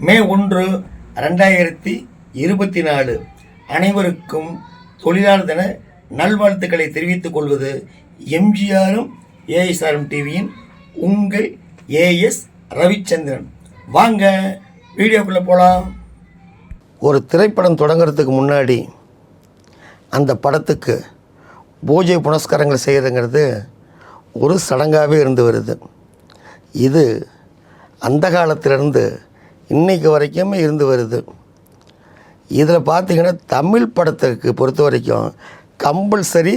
மே 1, 2024 அனைவருக்கும் தொழிலாளர் தின நல்வாழ்த்துக்களை தெரிவித்துக் கொள்வது எம்ஜிஆரும் ஏஎஸ்ஆரும் டிவியின் உங்கள் ஏஎஸ் ரவிச்சந்திரன். வாங்க வீடியோக்குள்ளே போகலாம். ஒரு திரைப்படம் தொடங்கிறதுக்கு முன்னாடி அந்த படத்துக்கு பூஜை புனஸ்காரங்கள் செய்கிறதுங்கிறது ஒரு சடங்காகவே இருந்து வருது. இது அந்த காலத்திலிருந்து இன்றைக்கு வரைக்குமே இருந்து வருது. இதில் பார்த்திங்கன்னா தமிழ் படத்திற்கு பொறுத்த வரைக்கும் கம்பல்சரி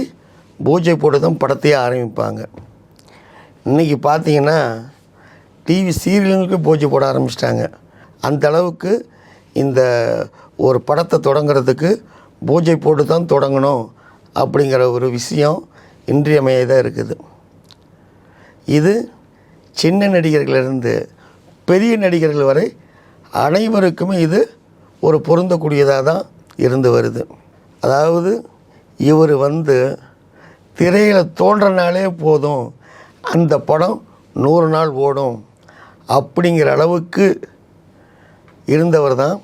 பூஜை போட்டு தான் படத்தையே ஆரம்பிப்பாங்க. இன்றைக்கி பார்த்திங்கன்னா டிவி சீரியலுக்கு பூஜை போட ஆரம்பிச்சிட்டாங்க. அந்த அளவுக்கு இந்த ஒரு படத்தை தொடங்கிறதுக்கு பூஜை போட்டு தான் தொடங்கணும் அப்படிங்கிற ஒரு விஷயம் இன்றியமையதாக இருக்குது. இது சின்ன நடிகர்களிலிருந்து பெரிய நடிகர்கள் வரை அனைவருக்குமே இது ஒரு பொருந்தக்கூடியதாக தான் இருந்து வருது. அதாவது இவர் திரையில் தோன்றனாலே போதும் அந்த படம் 100 நாள் ஓடும் அப்படிங்கிற அளவுக்கு இருந்தவர் தான்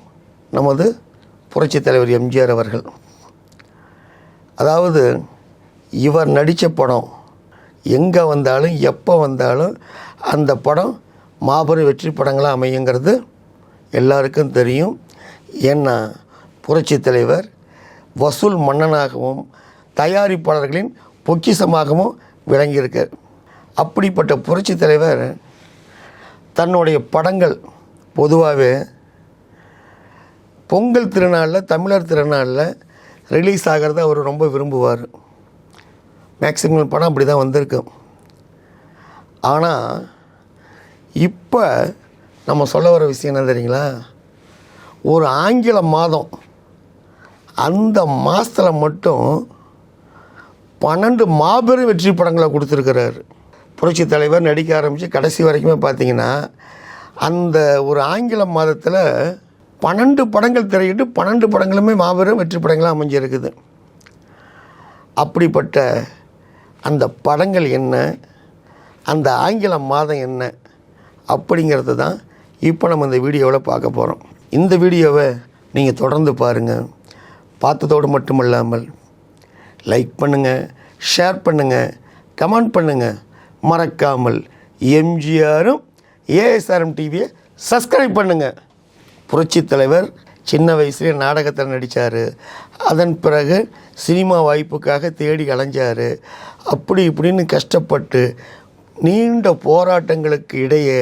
நமது புரட்சித் தலைவர் எம்ஜிஆர் அவர்கள். அதாவது இவர் நடித்த படம் எங்கே வந்தாலும் எப்போ வந்தாலும் அந்த படம் மாபெரும் வெற்றி படங்களாக அமையுங்கிறது எல்லாருக்கும் தெரியும். ஏன்னா புரட்சித் தலைவர் வசூல் மன்னனாகவும் தயாரிப்பாளர்களின் பொக்கிஷமாகவும் விளங்கியிருக்கார். அப்படிப்பட்ட புரட்சித் தலைவர் தன்னுடைய படங்கள் பொதுவாகவே பொங்கல் திருநாளில் தமிழர் திருநாளில் ரிலீஸ் ஆகிறத அவர் ரொம்ப விரும்புவார். மேக்சிமம் படம் அப்படி தான் வந்திருக்கும். ஆனால் இப்போ நம்ம சொல்ல வர விஷயம் என்ன தெரியுங்களா? ஒரு ஆங்கில மாதம் அந்த மாதத்தில் மட்டும் 12 மாபெரும் வெற்றி படங்களை கொடுத்துருக்கிறார் புரட்சித் தலைவர். நடிக்க ஆரம்பித்து கடைசி வரைக்குமே பார்த்திங்கன்னா அந்த ஒரு ஆங்கில மாதத்தில் 12 படங்கள் திரையிட்டு 12 படங்களுமே மாபெரும் வெற்றி படங்களாக அமைஞ்சிருக்குது. அப்படிப்பட்ட அந்த படங்கள் என்ன, அந்த ஆங்கில மாதம் என்ன அப்படிங்கிறது தான் இப்போ நம்ம இந்த வீடியோவில் பார்க்க போகிறோம். இந்த வீடியோவை நீங்கள் தொடர்ந்து பாருங்கள். பார்த்ததோடு மட்டுமல்லாமல் லைக் பண்ணுங்கள், ஷேர் பண்ணுங்கள், கமெண்ட் பண்ணுங்கள். மறக்காமல் எம்ஜிஆரும் ஏஎஸ்ஆரும் டிவியை சப்ஸ்கிரைப் பண்ணுங்கள். புரட்சித் தலைவர் சின்ன வயசுலேயே நாடகத்தில் நடித்தார். அதன் பிறகு சினிமா வாய்ப்புக்காக தேடி அலைஞ்சார். அப்படி இப்படின்னு கஷ்டப்பட்டு நீண்ட போராட்டங்களுக்கு இடையே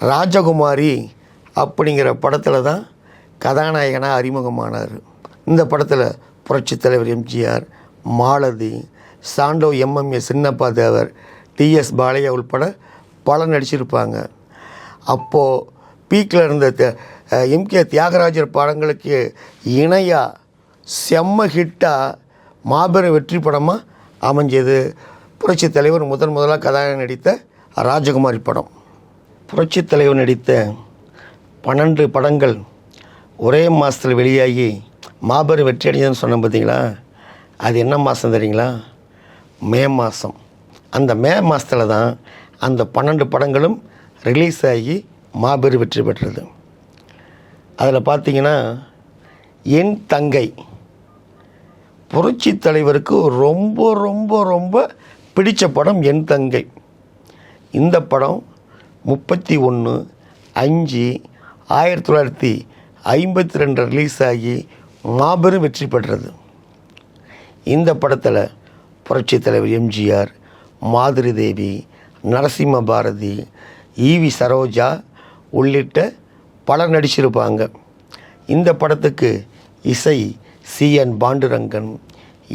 ராஜகுமாரி அப்படிங்கிற படத்தில் தான் கதாநாயகனாக அறிமுகமானார். இந்த படத்தில் புரட்சித் தலைவர் எம்ஜிஆர், மாலதி, சாண்டோ, எம்எம்ஏ சின்னப்பா தேவர், டிஎஸ் பாலையா உள்பட பலர் நடிச்சிருப்பாங்க. அப்போது பீக்கில் இருந்த எம்கே தியாகராஜர் படங்களுக்கு இணையாக செம்ம ஹிட்டாக மாபெரும் வெற்றி படமாக அமைஞ்சது புரட்சித் தலைவர் முதலாக கதாநாயகன் நடித்த ராஜகுமாரி படம். புரட்சித் தலைவர் நடித்த 12 படங்கள் ஒரே மாதத்தில் வெளியாகி மாபெரும் வெற்றி அடைஞ்சதுன்னு சொன்னேன் பார்த்தீங்களா? அது என்ன மாதம் தெரியுங்களா? மே மாதம். அந்த மே மாதத்தில் தான் அந்த 12 படங்களும் ரிலீஸ் ஆகி மாபெரும் வெற்றி பெற்றது. அதில் பார்த்திங்கன்னா என் தங்கை புரட்சித் தலைவருக்கு ரொம்ப ரொம்ப ரொம்ப பிடித்த படம் என் தங்கை. இந்த படம் 31/5/1952 ரிலீஸ் ஆகி மாபெரும் வெற்றி பெற்றது. இந்த படத்தில் புரட்சித் தலைவர் எம்ஜிஆர், மாதுரி தேவி, நரசிம்ம பாரதி, ஈவி சரோஜா உள்ளிட்ட பலர் நடிச்சிருப்பாங்க. இந்த படத்துக்கு இசை சிஎன் பாண்டுரங்கன்,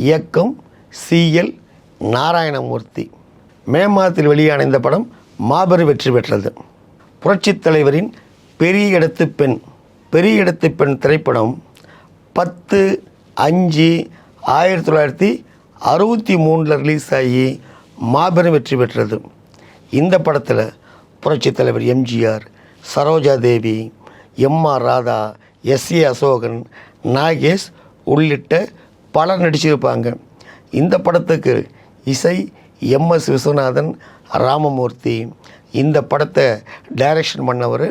இயக்கம் சிஎல் நாராயணமூர்த்தி. மே மாதத்தில் வெளியான இந்த படம் மாபெரும் வெற்றி பெற்றது. புரட்சித் தலைவரின் பெரிய இடத்து பெண் திரைப்படம் 10/5/1963 ரிலீஸ் ஆகி மாபெரும் வெற்றி பெற்றது. இந்த படத்தில் புரட்சித் தலைவர் எம்ஜிஆர், சரோஜா தேவி, எம்ஆர் ராதா, எஸ்ஏ அசோகன், நாகேஷ் உள்ளிட்ட பலர் நடிச்சிருப்பாங்க. இந்த படத்துக்கு இசை எம்எஸ் விஸ்வநாதன், ராமமூர்த்தி. இந்த படத்தை டைரக்ஷன் பண்ணவர்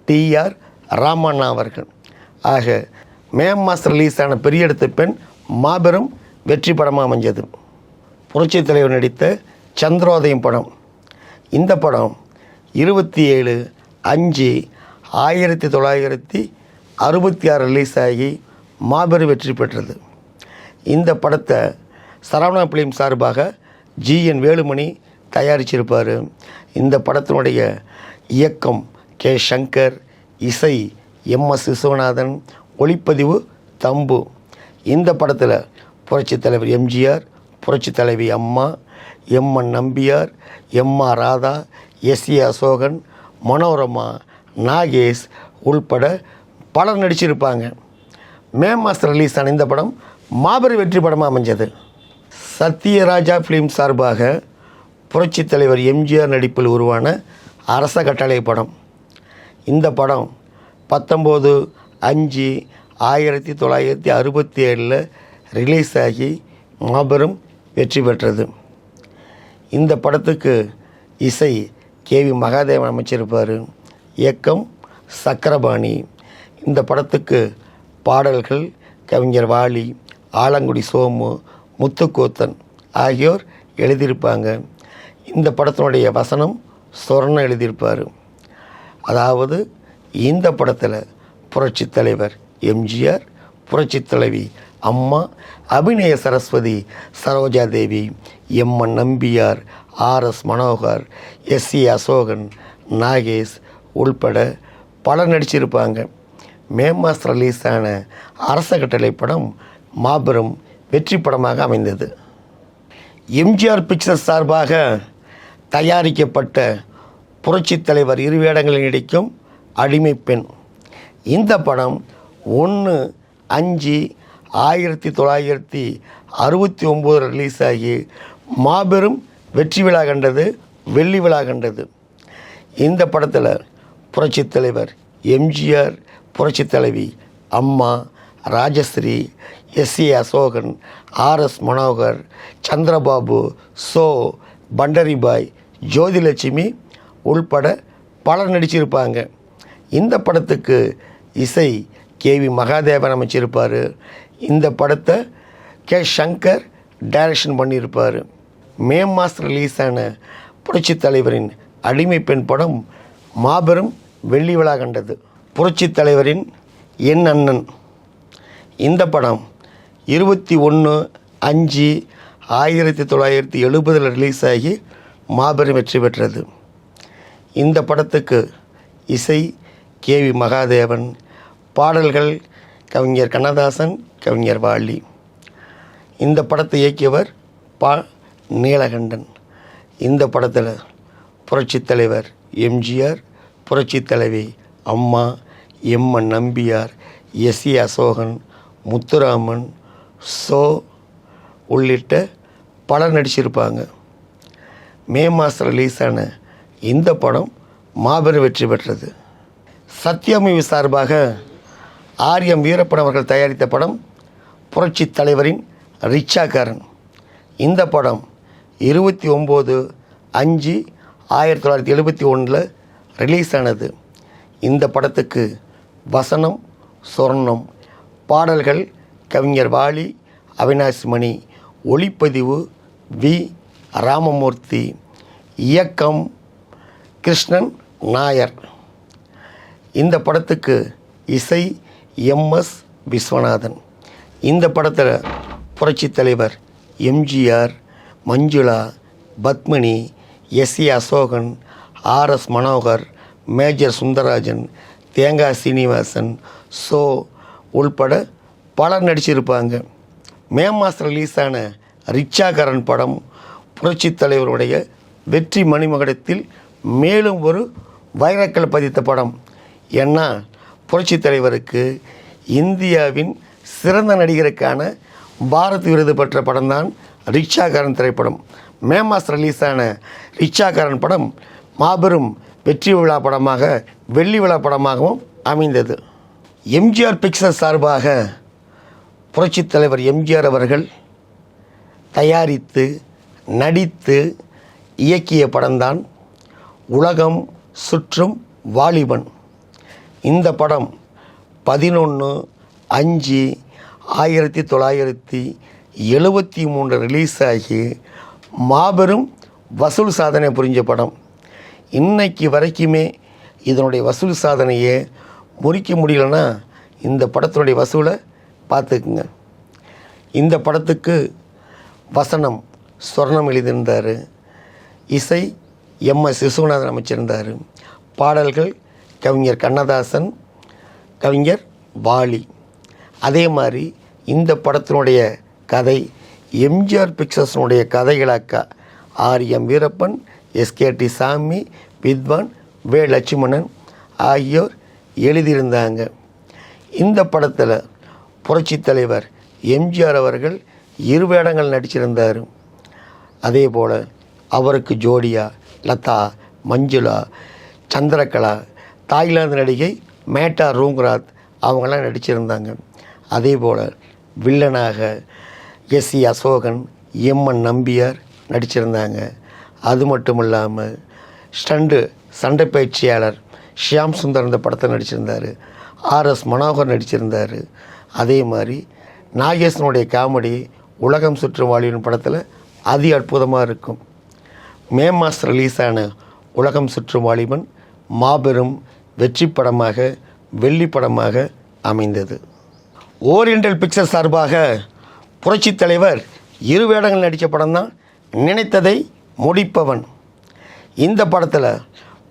டிஆர் ராமண்ணா அவர்கள். ஆக மேம் மாஸ்டர் ரிலீஸ் ஆன பெரிய இடத்து பெண் மாபெரும் வெற்றி படமாக அமைஞ்சது. புரட்சித் தலைவர் நடித்த சந்திரோதயம் படம். இந்த படம் 27/5/1966 ரிலீஸ் ஆகி மாபெரும் வெற்றி பெற்றது. இந்த படத்தை சரவணா பிலிம் சார்பாக ஜிஎன் வேலுமணி தயாரிச்சிருப்பார். இந்த படத்தினுடைய இயக்கம் கே. சங்கர், இசை எம்.எஸ். விஸ்வநாதன், ஒளிப்பதிவு தம்பு. இந்த படத்தில் புரட்சித் தலைவர் எம்ஜிஆர், புரட்சித் தலைவி அம்மா, எம்.என். நம்பியார், எம்.ஆர். ராதா, எஸ்.ஏ. அசோகன், மனோரமா, நாகேஷ் உள்பட பலர் நடிச்சிருப்பாங்க. மே மாதம் ரிலீஸ் ஆன இந்த படம் மாபெரும் வெற்றி படமாக அமைஞ்சது. சத்யராஜா ஃபிலிம் சார்பாக புரட்சித் தலைவர் எம்ஜிஆர் நடிப்பில் உருவான அரச கட்டளை படம். இந்த படம் 19/5/1967 ரிலீஸ் ஆகி மாபெரும் வெற்றி பெற்றது. இந்த படத்துக்கு இசை கே.வி. மகாதேவன் அமைச்சிருப்பார். இயக்கம் சக்கரபாணி. இந்த படத்துக்கு பாடல்கள் கவிஞர் வாலி, ஆலங்குடி சோமு, முத்துக்கோத்தன் ஆகியோர் எழுதியிருப்பாங்க. இந்த படத்தினுடைய வசனம் சொர்ணம் எழுதியிருப்பார். அதாவது இந்த படத்தில் புரட்சித் தலைவர் எம்ஜிஆர், புரட்சித் தலைவி அம்மா, அபிநய சரஸ்வதி சரோஜா தேவி, எம்.என். நம்பியார், ஆர்.எஸ். மனோகர், எஸ்.ஏ. அசோகன், நாகேஷ் உள்பட பலர் நடிச்சிருப்பாங்க. மே மாதம் ரிலீஸ் ஆன அரச கட்டளை படம் மாபெரும் வெற்றி படமாக அமைந்தது. எம்ஜிஆர் பிக்சர்ஸ் சார்பாக தயாரிக்கப்பட்ட புரட்சித் தலைவர் இருவேடங்களில் நடிக்கும் அடிமை பெண். இந்த படம் 1/5/1969 ரிலீஸ் ஆகி மாபெரும் வெற்றி விழா கண்டது, வெள்ளி விழா கண்டது. இந்த படத்தில் புரட்சித் தலைவர் எம்ஜிஆர், புரட்சித் தலைவி அம்மா, ராஜஸ்ரீ, எஸ்.ஏ. அசோகன், ஆர்.எஸ். மனோகர், சந்திரபாபு, சோ, பண்டரிபாய், ஜோதிலட்சுமி உள்பட பலர் நடிச்சிருப்பாங்க. இந்த படத்துக்கு இசை கே.வி. மகாதேவன் அமைச்சிருப்பார். இந்த படத்தை கே. சங்கர் டைரக்ஷன் பண்ணியிருப்பார். மே மாதம் ரிலீஸ் ஆன புரட்சித் தலைவரின் அடிமை பெண் படம் மாபெரும் வெள்ளி விழா கண்டது. புரட்சித் தலைவரின் என் அண்ணன். இந்த படம் 21/5/1970 ரிலீஸ் ஆகி மாபெரும் வெற்றி பெற்றது. இந்த படத்துக்கு இசை கே.வி. மகாதேவன், பாடல்கள் கவிஞர் கண்ணதாசன், கவிஞர் வாலி. இந்த படத்தை இயக்கியவர் பா. நீலகண்டன். இந்த படத்தில் புரட்சித் தலைவர் எம்ஜிஆர், புரட்சித் தலைவி அம்மா, எம்.என். நம்பியார், எஸ்.ஏ. அசோகன், முத்துராமன், சோ உள்ளிட்ட பலர் நடிச்சிருப்பாங்க. மே மாதம் ரிலீஸ் ஆன இந்த படம் மாபெரும் வெற்றி பெற்றது. சத்யமூவி சார்பாக ஆர்.எம். வீரப்பன் அவர்கள் தயாரித்த படம் புரட்சித் தலைவரின் ரிச்சாக்காரன். இந்த படம் 29/5/1971 ரிலீஸ் ஆனது. இந்த படத்துக்கு வசனம் சொர்ணம், பாடல்கள் கவிஞர் வாலி, அவினாஷ் மணி, ஒளிப்பதிவு வி. ராமமூர்த்தி, இயக்கம் கிருஷ்ணன் நாயர். இந்த படத்துக்கு இசை எம்.எஸ். விஸ்வநாதன். இந்த படத்தில் Puratchi Thalaivar MGR, Manjula, Padmini, S A. Asokan, R S. Manohar, Major Sundararajan, Thengai Srinivasan, so உள்பட பலர் நடிச்சிருப்பாங்க. மே மாதம் ரிலீஸ் ஆன ரிச்சாக்காரன் படம் புரட்சித் தலைவருடைய வெற்றி மணிமகுடத்தில் மேலும் ஒரு வைரக்கல் பதித்த படம். ஏன்னா புரட்சித் தலைவருக்கு இந்தியாவின் சிறந்த நடிகருக்கான பாரத் விருது பெற்ற படம்தான் ரிச்சாக்காரன் திரைப்படம். மே மாதம் ரிலீஸ் ஆன ரிச்சாக்காரன் படம் மாபெரும் வெற்றி விழா படமாக, வெள்ளி விழா படமாகவும் அமைந்தது. எம்ஜிஆர் பிக்சர்ஸ் சார்பாக புரட்சித் தலைவர் எம்ஜிஆர் அவர்கள் தயாரித்து நடித்து இயக்கிய படம்தான் உலகம் சுற்றும் வாலிபன். இந்த படம் 11/5/1973 ரிலீஸ் ஆகி மாபெரும் வசூல் சாதனை புரிஞ்ச படம். இன்னைக்கு வரைக்குமே இதனுடைய வசூல் சாதனையை முறிக்க முடியலன்னா இந்த படத்தினுடைய வசூலை பார்த்துக்குங்க. இந்த படத்துக்கு வசனம் சொர்ணம் எழுதியிருந்தார், இசை எம்எஸ் விஸ்வநாதன் அமைச்சிருந்தார், பாடல்கள் கவிஞர் கண்ணதாசன், கவிஞர் வாலி. அதே மாதிரி இந்த படத்தினுடைய கதை எம்ஜிஆர் பிக்சர்ஸினுடைய கதைகளாக்கா ஆர்.எம். வீரப்பன், எஸ்கேடி சாமி, வித்வான் வே. லட்சுமணன் ஆகியோர் எழுதியிருந்தாங்க. இந்த படத்தில் புரட்சித் தலைவர் எம்ஜிஆர் அவர்கள் 2 வேடங்கள் நடிச்சிருந்தார். அதே போல் அவருக்கு ஜோடியா லதா, மஞ்சுளா, சந்திரகலா, தாய்லாந்து நடிகை மேட்டா ரூங்ராத் அவங்களாம் நடிச்சிருந்தாங்க. அதே போல் வில்லனாக எஸ்.சி. அசோகன், எம்.என். நம்பியார் நடிச்சிருந்தாங்க. அது மட்டும் இல்லாமல் சண்டை பயிற்சியாளர் ஷியாம் சுந்தர் இந்த படத்தில் நடிச்சிருந்தார். ஆர்.எஸ். மனோகர் நடிச்சிருந்தார். அதே மாதிரி நாகேஷனுடைய காமெடி உலகம் சுற்றும் வாலிபன் படத்தில் அதி அற்புதமாக இருக்கும். மே மாதம் ரிலீஸ் ஆன உலகம் சுற்றும் வாலிபன் மாபெரும் வெற்றி படமாக, வெள்ளி படமாக அமைந்தது. ஓரியண்டல் பிக்சர் சார்பாக புரட்சித் தலைவர் 2 வேடங்கள் நடித்த படம் தான் நினைத்ததை முடிப்பவன். இந்த படத்தில்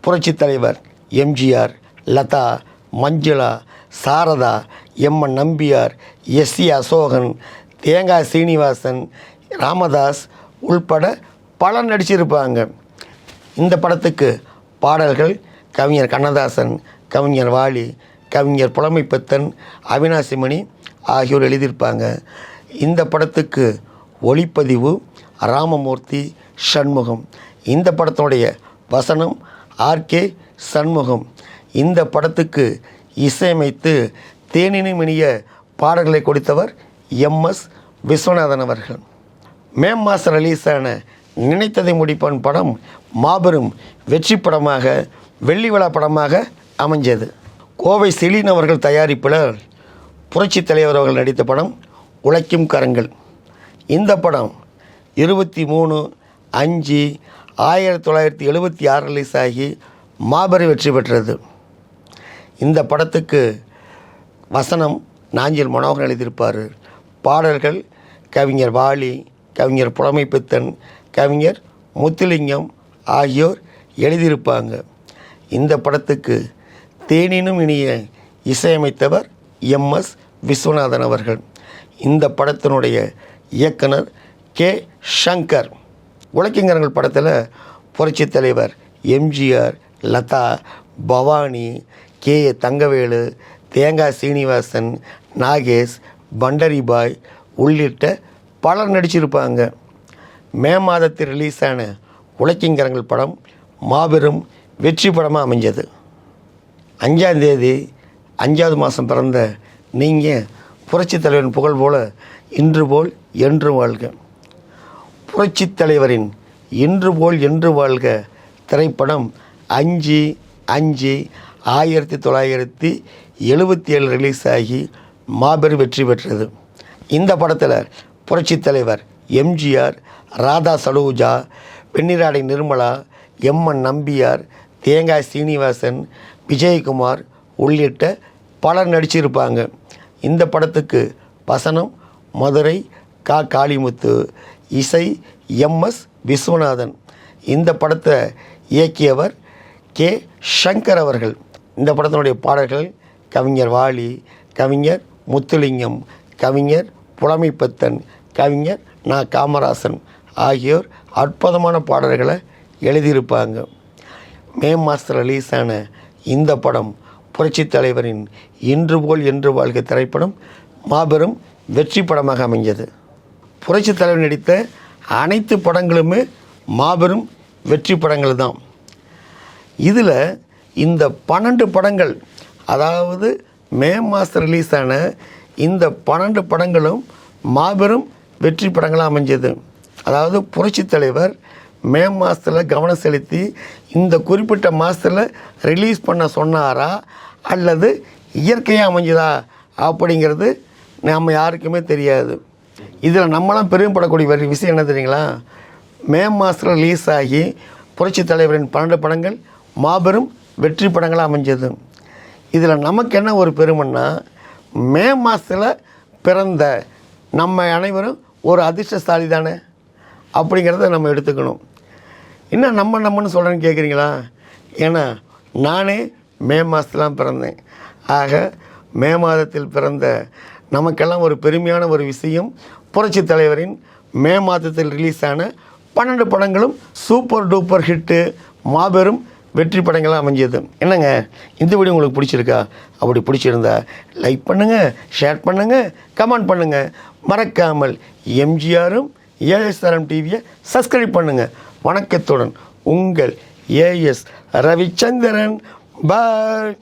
புரட்சித் தலைவர் எம்ஜிஆர், லதா, மஞ்சுளா, சாரதா, எம்.என். நம்பியார், எஸ்.சி. அசோகன், தேங்காய் சீனிவாசன், ராமதாஸ் உள்பட பலர் நடிச்சிருப்பாங்க. இந்த படத்துக்கு பாடல்கள் கவிஞர் கண்ணதாசன், கவிஞர் வாலி, கவிஞர் புலமைப்பித்தன், அவினாசிமணி ஆகியோர் எழுதியிருப்பாங்க. இந்த படத்துக்கு ஒளிப்பதிவு ராமமூர்த்தி, சண்முகம். இந்த படத்தினுடைய வசனம் ஆர்.கே. சண்முகம். இந்த படத்துக்கு இசையமைத்து தேனினும் இனிய பாடல்களை கொடுத்தவர் எம்.எஸ். விஸ்வநாதன் அவர்கள். மே மாதம் ரிலீஸ் ஆன நினைத்ததை முடிப்பவன் படம் மாபெரும் வெற்றி படமாக, வெள்ளி விழா படமாக அமைஞ்சது. கோவை செலின் அவர்கள் தயாரிப்பில் புரட்சித் தலைவர் அவர்கள் நடித்த படம் உழைக்கும் கரங்கள். இந்த படம் 23/5/1976 ரிலீஸ் ஆகி மாபெரும் வெற்றி பெற்றது. இந்த படத்துக்கு வசனம் நாஞ்சில் மனோகர் எழுதியிருப்பார். பாடல்கள் கவிஞர் வாலி, கவிஞர் புலமைப்பித்தன், கவிஞர் முத்துலிங்கம் ஆகியோர் எழுதியிருப்பாங்க. இந்த படத்துக்கு தேனினும் இனிய இசையமைத்தவர் எம்.எஸ். விஸ்வநாதன் அவர்கள். இந்த படத்தினுடைய இயக்குனர் கே. சங்கர். உழைக்குங்கரங்கள் படத்தில் புரட்சித் தலைவர் எம்ஜிஆர், லதா, பவானி, கே. தங்கவேலு, தேங்காய் சீனிவாசன், நாகேஷ், பண்டரிபாய் உள்ளிட்ட பலர் நடிச்சிருப்பாங்க. மே மாதத்தில் ரிலீஸ் ஆன உழைக்குங்கரங்கள் படம் மாபெரும் வெற்றி படமாக அமைஞ்சது. 5ஆம் தேதி 5வது மாதம் பிறந்த நீங்கள் புரட்சித் தலைவரின் புகழ் போல இன்று போல் என்று வாழ்க. புரட்சித் தலைவரின் இன்று போல் என்று வாழ்க திரைப்படம் 5/5/1977 ரிலீஸ் ஆகி மாபெரும் வெற்றி பெற்றது. இந்த படத்தில் புரட்சித் தலைவர் எம்ஜிஆர், ராதா சலூஜா, வெண்ணிராடை நிர்மலா, எம்.என். நம்பியார், தேங்காய் சீனிவாசன், விஜயகுமார் உள்ளிட்ட பலர் நடிச்சிருப்பாங்க. இந்த படத்துக்கு வசனம் மதுரை கா. காளிமுத்து, இசை எம்.எஸ். விஸ்வநாதன். இந்த படத்தை இயக்கியவர் கே. சங்கர் அவர்கள். இந்த படத்தினுடைய பாடல்கள் கவிஞர் வாலி, கவிஞர் முத்துலிங்கம், கவிஞர் புலமைப்பித்தன், கவிஞர் நா. காமராசன் ஆகியோர் அற்புதமான பாடல்களை எழுதியிருப்பாங்க. மே மாதம் ரிலீஸ் ஆன இந்த படம் புரட்சித் தலைவரின் இன்று போல் என்று வாழ்க திரைப்படம் மாபெரும் வெற்றி படமாக அமைஞ்சது. புரட்சித் தலைவர் நடித்த அனைத்து படங்களுமே மாபெரும் வெற்றி படங்கள் தான். இதில் இந்த 12 படங்கள், அதாவது மே மாதம் ரிலீஸ் ஆன இந்த 12 படங்களும் மாபெரும் வெற்றி படங்களாக அமைஞ்சது. அதாவது புரட்சித் தலைவர் மே மாதத்தில் கவனம் செலுத்தி இந்த குறிப்பிட்ட மாதத்தில் ரிலீஸ் பண்ண சொன்னாரா, அல்லது இயற்கையாக அமைஞ்சதா அப்படிங்கிறது நம்ம யாருக்குமே தெரியாது. இதில் நம்மளாம் பெருமைப்படக்கூடிய விஷயம் என்ன தெரியுங்களா? மே மாதத்தில் ரிலீஸ் ஆகி புரட்சித் தலைவரின் 12 படங்கள் மாபெரும் வெற்றி படங்களாக அமைஞ்சது. இதில் நமக்கு என்ன ஒரு பெருமைன்னா, மே மாதத்தில் பிறந்த நம்ம அனைவரும் ஒரு அதிர்ஷ்டசாலி தானே அப்படிங்கிறத நம்ம எடுத்துக்கணும். என்ன நம்மன்னு சொல்கிறேன்னு கேட்குறீங்களா? ஏன்னா நானே மே மாதத்துலாம் பிறந்தேன். ஆக மே மாதத்தில் பிறந்த நமக்கெல்லாம் ஒரு பெருமையான ஒரு விஷயம், புரட்சித் தலைவரின் மே மாதத்தில் ரிலீஸ் ஆன 12 படங்களும் சூப்பர் டூப்பர் ஹிட்டு, மாபெரும் வெற்றி படங்களாக அமைஞ்சது. என்னங்க, இந்த வீடியோ உங்களுக்கு பிடிச்சிருக்கா? அப்படி பிடிச்சிருந்தா லைக் பண்ணுங்கள், ஷேர் பண்ணுங்கள், கமெண்ட் பண்ணுங்கள். மறக்காமல் எம்ஜிஆரும் ஏஎஸ்ஆர்எம் டிவியை சப்ஸ்கிரைப் பண்ணுங்கள். வணக்கத்துடன் உங்கள் ஏஎஸ் ரவிச்சந்திரன். பாய்.